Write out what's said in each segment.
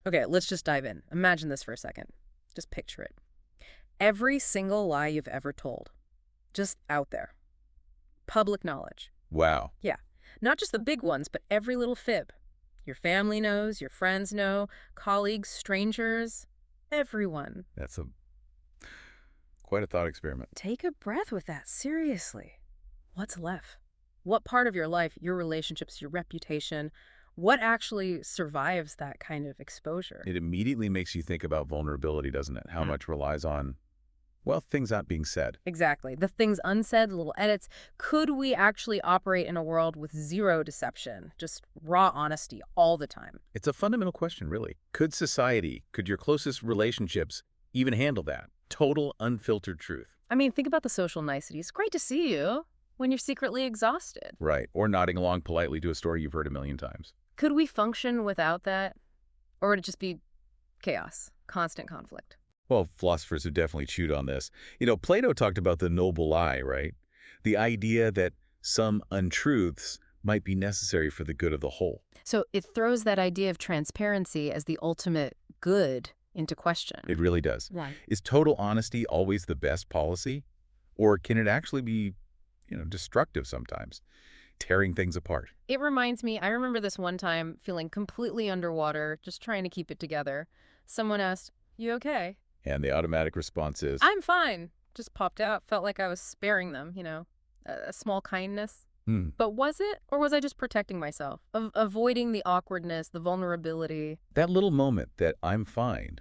Okay, let's just dive in. Imagine this for a second. Just picture it. Every single lie you've ever told, just out there. Public knowledge. Wow. Yeah. Not just the big ones, but every little fib. Your family knows, your friends know, colleagues, strangers, everyone. That's quite a thought experiment. Take a breath with that, seriously. What's left? What part of your life, your relationships, your reputation, what actually survives that kind of exposure? It immediately makes you think about vulnerability, doesn't it? How much relies on, well, things not being said. Exactly. The things unsaid, the little edits. Could we actually operate in a world with zero deception, just raw honesty all the time? It's a fundamental question, really. Could society, could your closest relationships even handle that? Total, unfiltered truth. I mean, think about the social niceties. Great to see you when you're secretly exhausted. Right. Or nodding along politely to a story you've heard a million times. Could we function without that? Or would it just be chaos, constant conflict? Well, philosophers have definitely chewed on this. Plato talked about the noble lie, right? The idea that some untruths might be necessary for the good of the whole. So it throws that idea of transparency as the ultimate good into question. It really does. Right. Is total honesty always the best policy? Or can it actually be, destructive sometimes, tearing things apart? It reminds me, I remember this one time feeling completely underwater, just trying to keep it together. Someone asked, "You okay?" And the automatic response is, "I'm fine." Just popped out. Felt like I was sparing them, a small kindness. But was it? Or was I just protecting myself? Avoiding the awkwardness, the vulnerability? That little moment that I'm fine,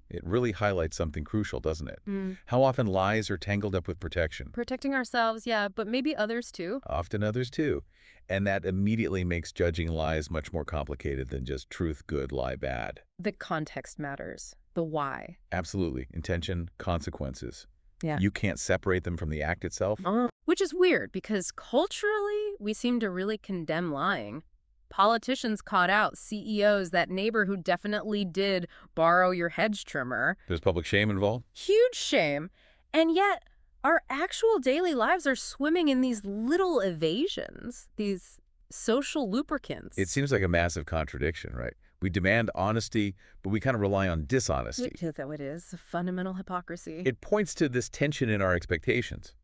it really highlights something crucial, doesn't it? How often lies are tangled up with protection. Protecting ourselves, yeah, but maybe others too. Often others too. And that immediately makes judging lies much more complicated than just truth good, lie bad. The context matters. The why. Absolutely. Intention, consequences. Yeah. You can't separate them from the act itself. Which is weird because culturally, we seem to really condemn lying. Politicians caught out, CEOs, that neighbor who definitely did borrow your hedge trimmer. There's public shame involved. Huge shame. And yet, our actual daily lives are swimming in these little evasions, these social lubricants. It seems like a massive contradiction, right? We demand honesty, but we kind of rely on dishonesty. Is that what it is? A fundamental hypocrisy. It points to this tension in our expectations.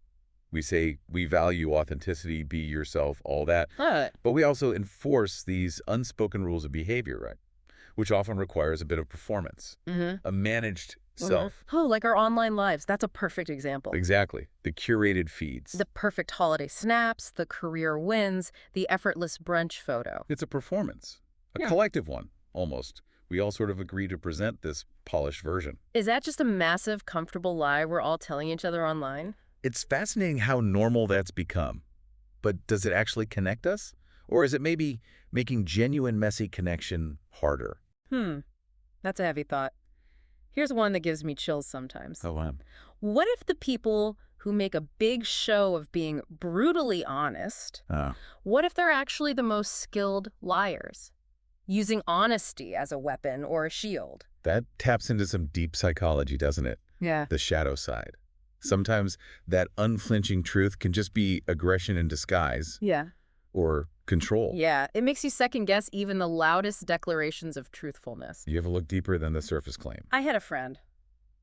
We say we value authenticity, be yourself, all that. But we also enforce these unspoken rules of behavior, right? Which often requires a bit of performance, a managed self. Oh, like our online lives. That's a perfect example. Exactly. The curated feeds. The perfect holiday snaps, the career wins, the effortless brunch photo. It's a performance, a collective one, almost. We all sort of agree to present this polished version. Is that just a massive, comfortable lie we're all telling each other online? It's fascinating how normal that's become. But does it actually connect us? Or is it maybe making genuine, messy connection harder? That's a heavy thought. Here's one that gives me chills sometimes. Oh, wow. What if the people who make a big show of being brutally honest, what if they're actually the most skilled liars? Using honesty as a weapon or a shield. That taps into some deep psychology, doesn't it? Yeah. The shadow side. Sometimes that unflinching truth can just be aggression in disguise. Yeah. Or control. Yeah. It makes you second guess even the loudest declarations of truthfulness. You ever look deeper than the surface claim? I had a friend,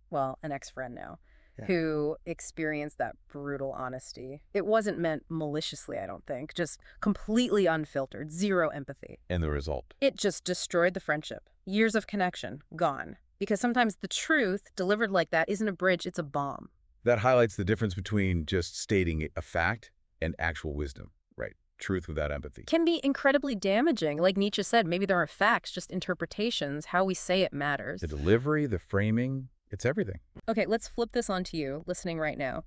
well, an ex-friend now, who experienced that brutal honesty. It wasn't meant maliciously, I don't think, just completely unfiltered, zero empathy. And the result? It just destroyed the friendship. Years of connection, gone. Because sometimes the truth delivered like that isn't a bridge, it's a bomb. That highlights the difference between just stating a fact and actual wisdom, right? Truth without empathy. Can be incredibly damaging. Like Nietzsche said, maybe there are facts, just interpretations. How we say it matters. The delivery, the framing, it's everything. Okay, let's flip this onto you, listening right now.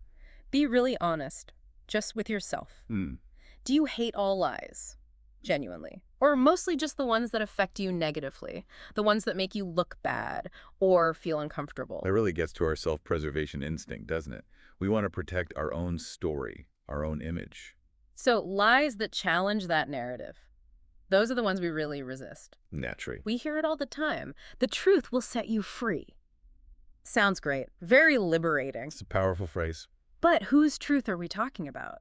Be really honest, just with yourself. Do you hate all lies? Genuinely. Or mostly just the ones that affect you negatively, the ones that make you look bad or feel uncomfortable. That really gets to our self-preservation instinct, doesn't it? We want to protect our own story, our own image. So lies that challenge that narrative, those are the ones we really resist. Naturally. We hear it all the time. The truth will set you free. Sounds great. Very liberating. It's a powerful phrase. But whose truth are we talking about?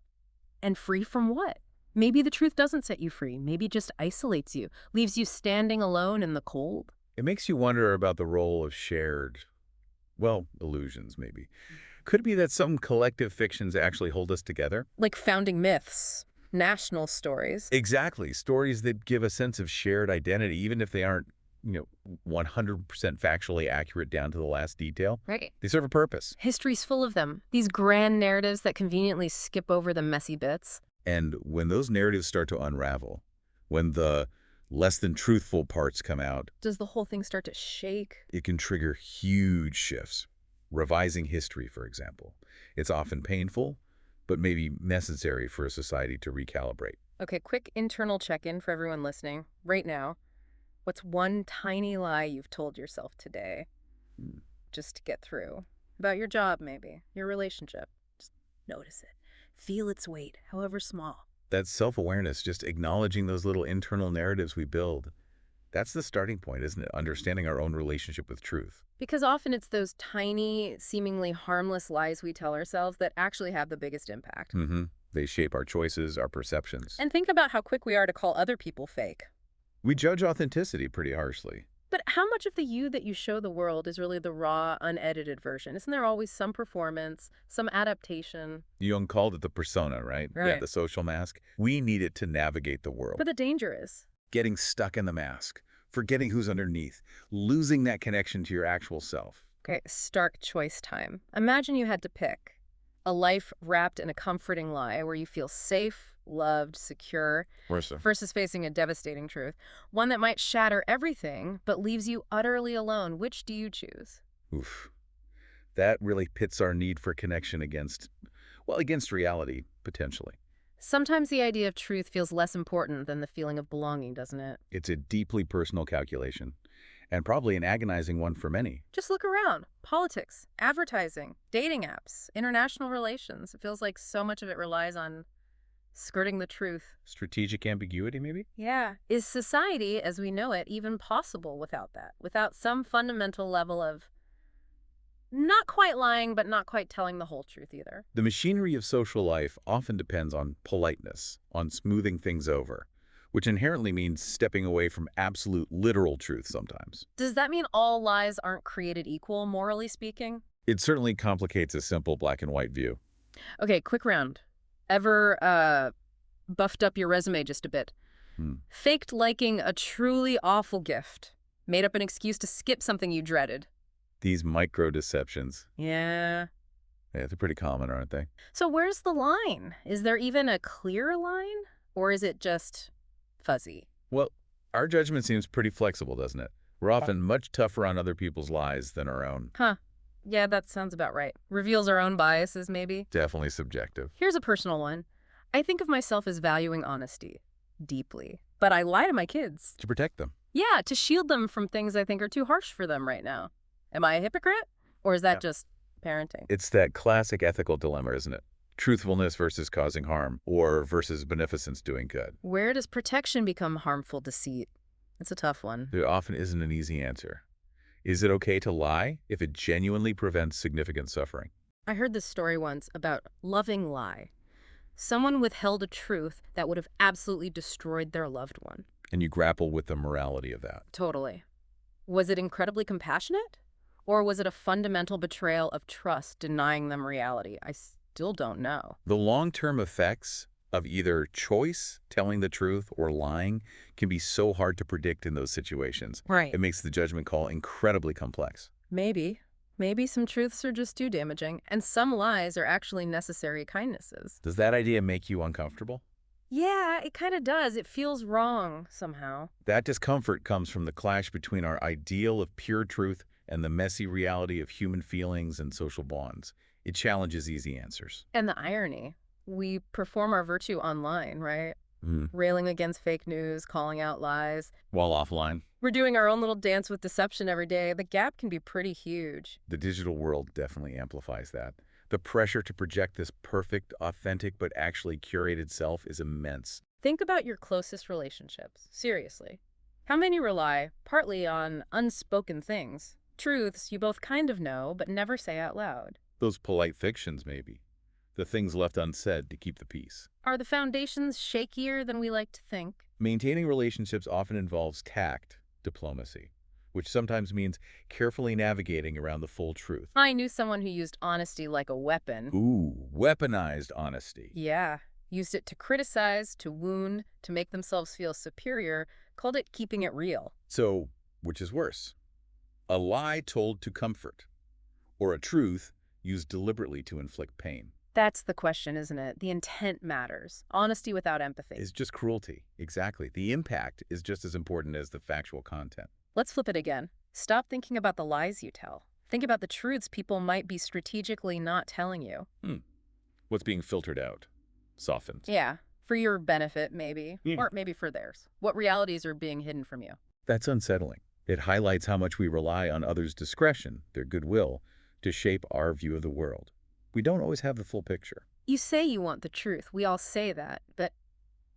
And free from what? Maybe the truth doesn't set you free. Maybe it just isolates you, leaves you standing alone in the cold. It makes you wonder about the role of shared, well, illusions, maybe. Could it be that some collective fictions actually hold us together? Like founding myths, national stories. Exactly. Stories that give a sense of shared identity, even if they aren't, 100% factually accurate down to the last detail. Right. They serve a purpose. History's full of them. These grand narratives that conveniently skip over the messy bits. And when those narratives start to unravel, when the less than truthful parts come out, Does the whole thing start to shake? it can trigger huge shifts. Revising history, for example. It's often painful, but maybe necessary for a society to recalibrate. Okay, quick internal check-in for everyone listening. Right now, what's one tiny lie you've told yourself today, Hmm. just to get through? About your job, maybe. Your relationship. Just notice it. Feel its weight, however small. That's self-awareness, just acknowledging those little internal narratives we build. That's the starting point, isn't it? Understanding our own relationship with truth. Because often it's those tiny, seemingly harmless lies we tell ourselves that actually have the biggest impact. They shape our choices, our perceptions. And think about how quick we are to call other people fake. We judge authenticity pretty harshly. But how much of the you that you show the world is really the raw, unedited version? Isn't there always some performance, some adaptation? Jung called it the persona, right? Yeah, Right. the social mask. We need it to navigate the world. But the danger is, Getting stuck in the mask, forgetting who's underneath, losing that connection to your actual self. okay, stark choice time. Imagine you had to pick a life wrapped in a comforting lie where you feel safe, loved, secure, Versa. versus facing a devastating truth. One that might shatter everything, but leaves you utterly alone. Which do you choose? Oof. That really pits our need for connection against reality, potentially. Sometimes the idea of truth feels less important than the feeling of belonging, doesn't it? It's a deeply personal calculation, and probably an agonizing one for many. Just look around. Politics, advertising, dating apps, international relations. It feels like so much of it relies on skirting the truth. Strategic ambiguity, maybe? Yeah. Is society, as we know it, even possible without that? Without some fundamental level of not quite lying, but not quite telling the whole truth either? The machinery of social life often depends on politeness, on smoothing things over, which inherently means stepping away from absolute literal truth sometimes. Does that mean all lies aren't created equal, morally speaking? It certainly complicates a simple black and white view. Okay, quick round. Ever buffed up your resume just a bit? Faked liking a truly awful gift. Made up an excuse to skip something you dreaded. These micro-deceptions, Yeah. they're pretty common, aren't they? So where's the line? Is there even a clear line? Or is it just fuzzy? Well, our judgment seems pretty flexible, doesn't it? We're often much tougher on other people's lies than our own. Huh. Yeah, that sounds about right. Reveals our own biases, maybe. Definitely subjective. Here's a personal one. I think of myself as valuing honesty deeply, but I lie to my kids. To protect them. Yeah, to shield them from things I think are too harsh for them right now. Am I a hypocrite? Or is that just parenting? It's that classic ethical dilemma, isn't it? Truthfulness versus causing harm, or versus beneficence doing good. Where does protection become harmful deceit? It's a tough one. There often isn't an easy answer. Is it okay to lie if it genuinely prevents significant suffering? I heard this story once about loving lie. Someone withheld a truth that would have absolutely destroyed their loved one. And you grapple with the morality of that. Totally. Was it incredibly compassionate? Or was it a fundamental betrayal of trust, denying them reality? I still don't know. The long-term effects of either choice, telling the truth, or lying can be so hard to predict in those situations. Right. It makes the judgment call incredibly complex. Maybe. Maybe some truths are just too damaging, and some lies are actually necessary kindnesses. Does that idea make you uncomfortable? Yeah, it kind of does. It feels wrong somehow. That discomfort comes from the clash between our ideal of pure truth and the messy reality of human feelings and social bonds. It challenges easy answers. And the irony. We perform our virtue online, right? Railing against fake news, calling out lies. While offline, We're doing our own little dance with deception every day. The gap can be pretty huge. the digital world definitely amplifies that. The pressure to project this perfect, authentic, but actually curated self is immense. Think about your closest relationships. Seriously. How many rely partly on unspoken things? Truths you both kind of know, but never say out loud. Those polite fictions, maybe. The things left unsaid to keep the peace. Are the foundations shakier than we like to think? Maintaining relationships often involves tact, diplomacy, which sometimes means carefully navigating around the full truth. I knew someone who used honesty like a weapon. Ooh, weaponized honesty. Yeah, used it to criticize, to wound, to make themselves feel superior, called it keeping it real. So, which is worse? A lie told to comfort, or a truth used deliberately to inflict pain? That's the question, isn't it? The intent matters. Honesty without empathy. Is just cruelty. Exactly. The impact is just as important as the factual content. Let's flip it again. Stop thinking about the lies you tell. Think about the truths people might be strategically not telling you. What's being filtered out? Softened. Yeah, for your benefit, maybe. Or maybe for theirs. What realities are being hidden from you? That's unsettling. It highlights how much we rely on others' discretion, their goodwill, to shape our view of the world. We don't always have the full picture. You say you want the truth. We all say that. But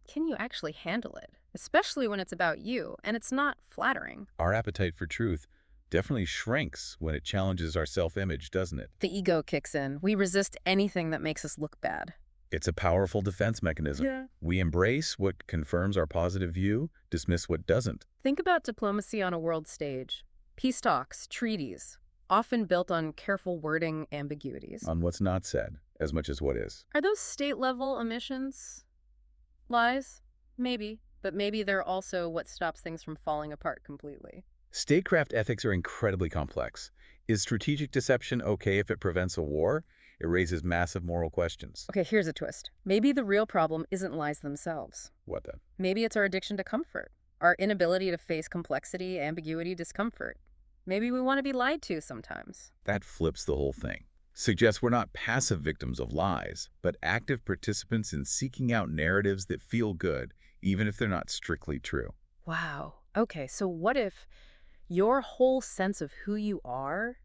can you actually handle it? Especially when it's about you, and it's not flattering. Our appetite for truth definitely shrinks when it challenges our self-image, doesn't it? The ego kicks in. We resist anything that makes us look bad. It's a powerful defense mechanism. Yeah. We embrace what confirms our positive view, dismiss what doesn't. Think about diplomacy on a world stage. Peace talks, treaties, often built on careful wording ambiguities. On what's not said, as much as what is. Are those state-level omissions? Lies? Maybe. But maybe they're also what stops things from falling apart completely. Statecraft ethics are incredibly complex. Is strategic deception okay if it prevents a war? It raises massive moral questions. Okay, here's a twist. Maybe the real problem isn't lies themselves. What then? Maybe it's our addiction to comfort, our inability to face complexity, ambiguity, discomfort. Maybe we want to be lied to sometimes. That flips the whole thing. Suggests we're not passive victims of lies, but active participants in seeking out narratives that feel good, even if they're not strictly true. Wow. Okay, so what if your whole sense of who you are,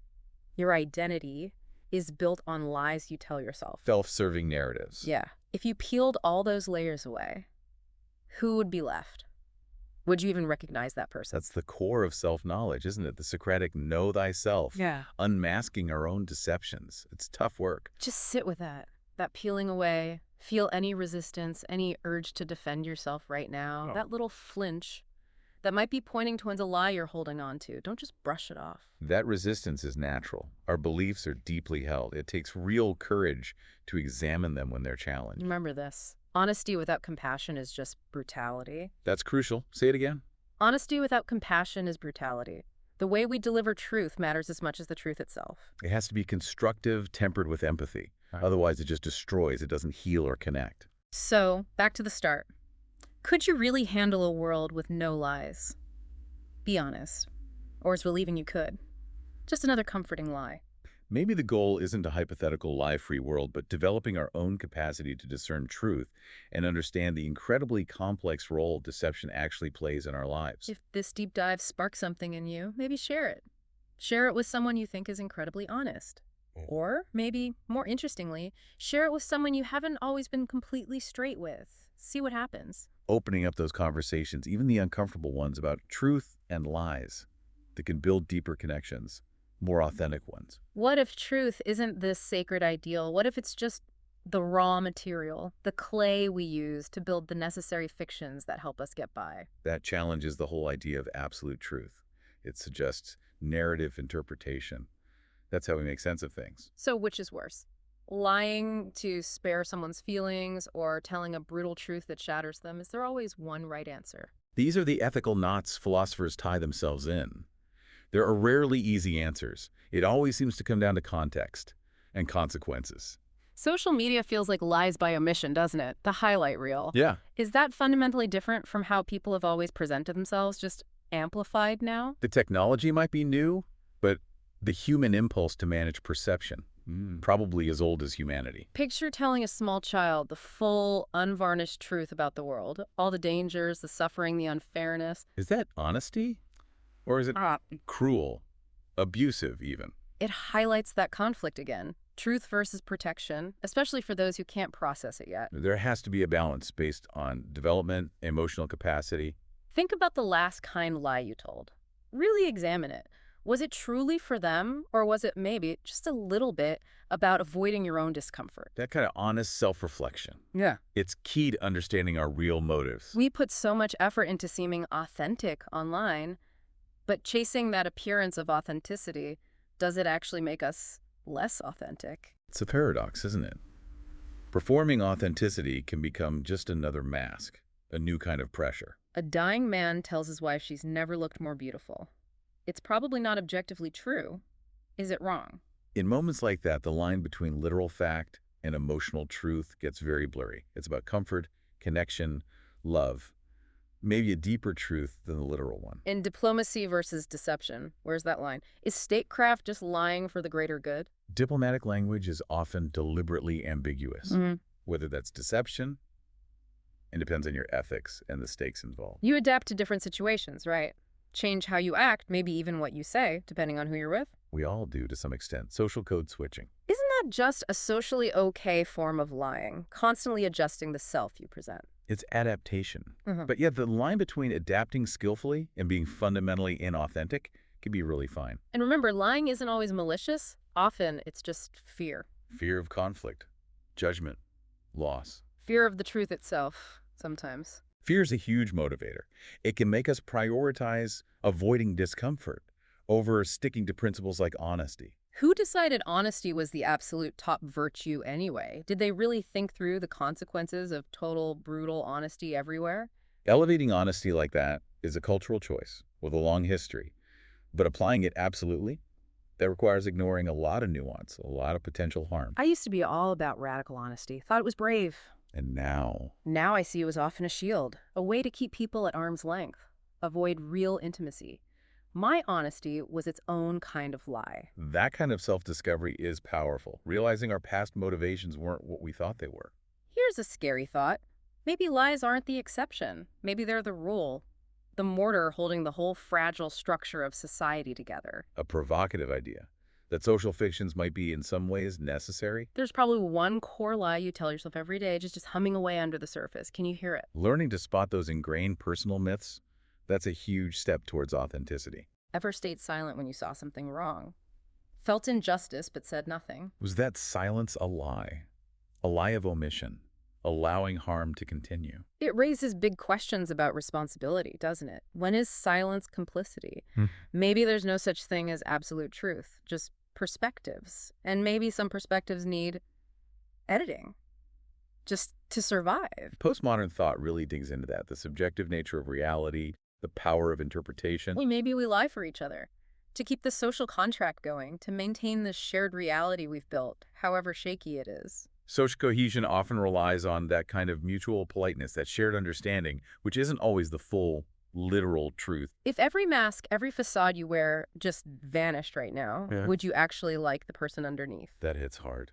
your identity, is built on lies you tell yourself? Self-serving narratives. Yeah. If you peeled all those layers away, who would be left? Would you even recognize that person? That's the core of self-knowledge, isn't it? The Socratic know thyself. Yeah. Unmasking our own deceptions. It's tough work. Just sit with that peeling away. Feel any resistance, any urge to defend yourself right now. That little flinch that might be pointing towards a lie you're holding on to. Don't just brush it off. That resistance is natural. Our beliefs are deeply held. It takes real courage to examine them when they're challenged. Remember this. Honesty without compassion is just brutality. That's crucial. Say it again. Honesty without compassion is brutality. The way we deliver truth matters as much as the truth itself. It has to be constructive, tempered with empathy. Otherwise, it just destroys. It doesn't heal or connect. So, back to the start. Could you really handle a world with no lies? Be honest. Or is believing you could? Just another comforting lie. Maybe the goal isn't a hypothetical lie-free world, but developing our own capacity to discern truth and understand the incredibly complex role deception actually plays in our lives. If this deep dive sparks something in you, maybe share it. Share it with someone you think is incredibly honest. Or, maybe, more interestingly, share it with someone you haven't always been completely straight with. See what happens. Opening up those conversations, even the uncomfortable ones about truth and lies, that can build deeper connections, more authentic ones. What if truth isn't this sacred ideal? What if it's just the raw material, the clay we use to build the necessary fictions that help us get by? That challenges the whole idea of absolute truth. It suggests narrative interpretation. That's how we make sense of things. So which is worse? Lying to spare someone's feelings or telling a brutal truth that shatters them? Is there always one right answer? These are the ethical knots philosophers tie themselves in. There are rarely easy answers. It always seems to come down to context and consequences. Social media feels like lies by omission, doesn't it? The highlight reel. Yeah. Is that fundamentally different from how people have always presented themselves, just amplified now? The technology might be new, but the human impulse to manage perception, probably as old as humanity. Picture telling a small child the full, unvarnished truth about the world. All the dangers, the suffering, the unfairness. Is that honesty? Or is it cruel, abusive even? It highlights that conflict again. Truth versus protection, especially for those who can't process it yet. There has to be a balance based on development, emotional capacity. Think about the last kind lie you told. Really examine it. Was it truly for them, or was it maybe just a little bit about avoiding your own discomfort? That kind of honest self-reflection. Yeah. It's key to understanding our real motives. We put so much effort into seeming authentic online, But chasing that appearance of authenticity, does it actually make us less authentic? It's a paradox, isn't it? Performing authenticity can become just another mask, a new kind of pressure. A dying man tells his wife she's never looked more beautiful. It's probably not objectively true. Is it wrong? In moments like that, the line between literal fact and emotional truth gets very blurry. It's about comfort, connection, love, maybe a deeper truth than the literal one. In diplomacy versus deception, where's that line? Is statecraft just lying for the greater good? Diplomatic language is often deliberately ambiguous, whether that's deception. It depends on your ethics and the stakes involved. You adapt to different situations, right? Change how you act, maybe even what you say, depending on who you're with. We all do to some extent. Social code switching. Isn't that just a socially okay form of lying, constantly adjusting the self you present? It's adaptation. But yet the line between adapting skillfully and being fundamentally inauthentic can be really fine. And remember, lying isn't always malicious. Often, it's just fear. Fear of conflict, judgment, loss. Fear of the truth itself, sometimes. Fear is a huge motivator. It can make us prioritize avoiding discomfort over sticking to principles like honesty. Who decided honesty was the absolute top virtue anyway? Did they really think through the consequences of total, brutal honesty everywhere? Elevating honesty like that is a cultural choice with a long history, but applying it absolutely, that requires ignoring a lot of nuance, a lot of potential harm. I used to be all about radical honesty, thought it was brave. And now I see it was often a shield, a way to keep people at arm's length, avoid real intimacy. My honesty was its own kind of lie. that kind of self-discovery is powerful, realizing our past motivations weren't what we thought they were. Here's a scary thought. Maybe lies aren't the exception. Maybe they're the rule. The mortar holding the whole fragile structure of society together. A provocative idea that social fictions might be in some ways necessary. There's probably one core lie you tell yourself every day, just humming away under the surface. Can you hear it? Learning to spot those ingrained personal myths, that's a huge step towards authenticity. Ever stayed silent when you saw something wrong? Felt injustice but said nothing? Was that silence a lie? A lie of omission, allowing harm to continue? It raises big questions about responsibility, doesn't it? When is silence complicity? Maybe there's no such thing as absolute truth, just perspectives. And maybe some perspectives need editing, just to survive. Postmodern thought really digs into that, the subjective nature of reality, the power of interpretation. Maybe we lie for each other to keep the social contract going, to maintain this shared reality we've built, however shaky it is. Social cohesion often relies on that kind of mutual politeness, that shared understanding, which isn't always the full, literal truth. If every mask, every facade you wear just vanished right now, would you actually like the person underneath? That hits hard.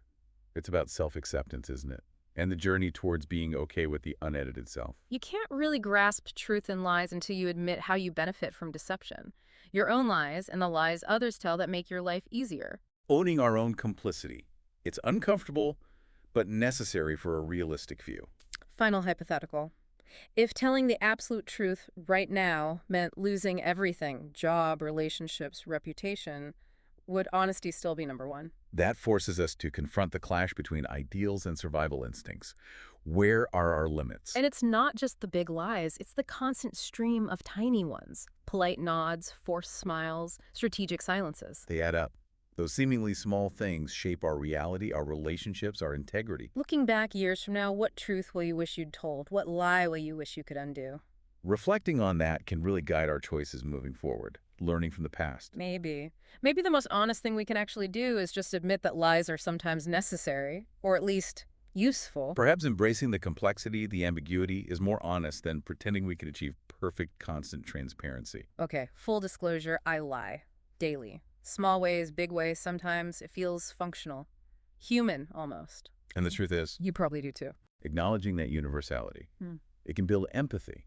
It's about self-acceptance, isn't it? And the journey towards being okay with the unedited self. You can't really grasp truth and lies until you admit how you benefit from deception. Your own lies and the lies others tell that make your life easier. Owning our own complicity. It's uncomfortable, but necessary for a realistic view. Final hypothetical. If telling the absolute truth right now meant losing everything, job, relationships, reputation, would honesty still be number one? That forces us to confront the clash between ideals and survival instincts. Where are our limits? And it's not just the big lies, it's the constant stream of tiny ones. Polite nods, forced smiles, strategic silences. They add up. Those seemingly small things shape our reality, our relationships, our integrity. Looking back years from now, what truth will you wish you'd told? What lie will you wish you could undo? Reflecting on that can really guide our choices moving forward, learning from the past. Maybe the most honest thing we can actually do is just admit that lies are sometimes necessary, or at least useful. Perhaps embracing the complexity, the ambiguity, is more honest than pretending we can achieve perfect, constant transparency. Okay, full disclosure, I lie. Daily. Small ways, big ways, sometimes it feels functional. Human, almost. And the truth is, You probably do too. acknowledging that universality, it can build empathy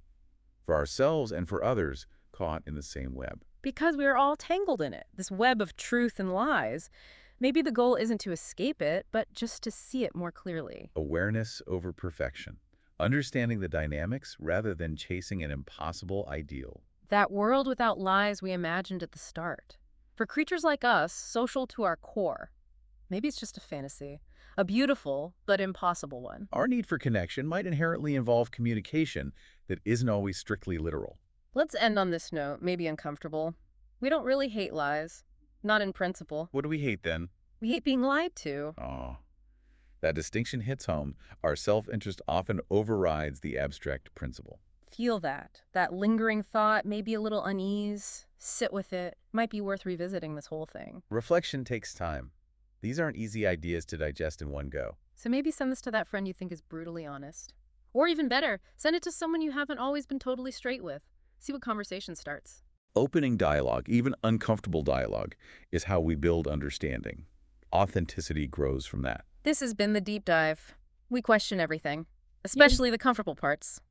for ourselves and for others caught in the same web. Because we are all tangled in it, this web of truth and lies. Maybe the goal isn't to escape it, but just to see it more clearly. Awareness over perfection. Understanding the dynamics rather than chasing an impossible ideal. That world without lies we imagined at the start. For creatures like us, social to our core. Maybe it's just a fantasy. A beautiful, but impossible one. Our need for connection might inherently involve communication that isn't always strictly literal. Let's end on this note, maybe uncomfortable. We don't really hate lies. Not in principle. What do we hate then? We hate being lied to. Oh, that distinction hits home. Our self-interest often overrides the abstract principle. Feel that. That lingering thought, maybe a little unease. Sit with it. Might be worth revisiting this whole thing. Reflection takes time. These aren't easy ideas to digest in one go. So maybe send this to that friend you think is brutally honest. Or even better, send it to someone you haven't always been totally straight with. See what conversation starts. Opening dialogue, even uncomfortable dialogue, is how we build understanding. Authenticity grows from that. This has been The Deep Dive. We question everything, especially the comfortable parts.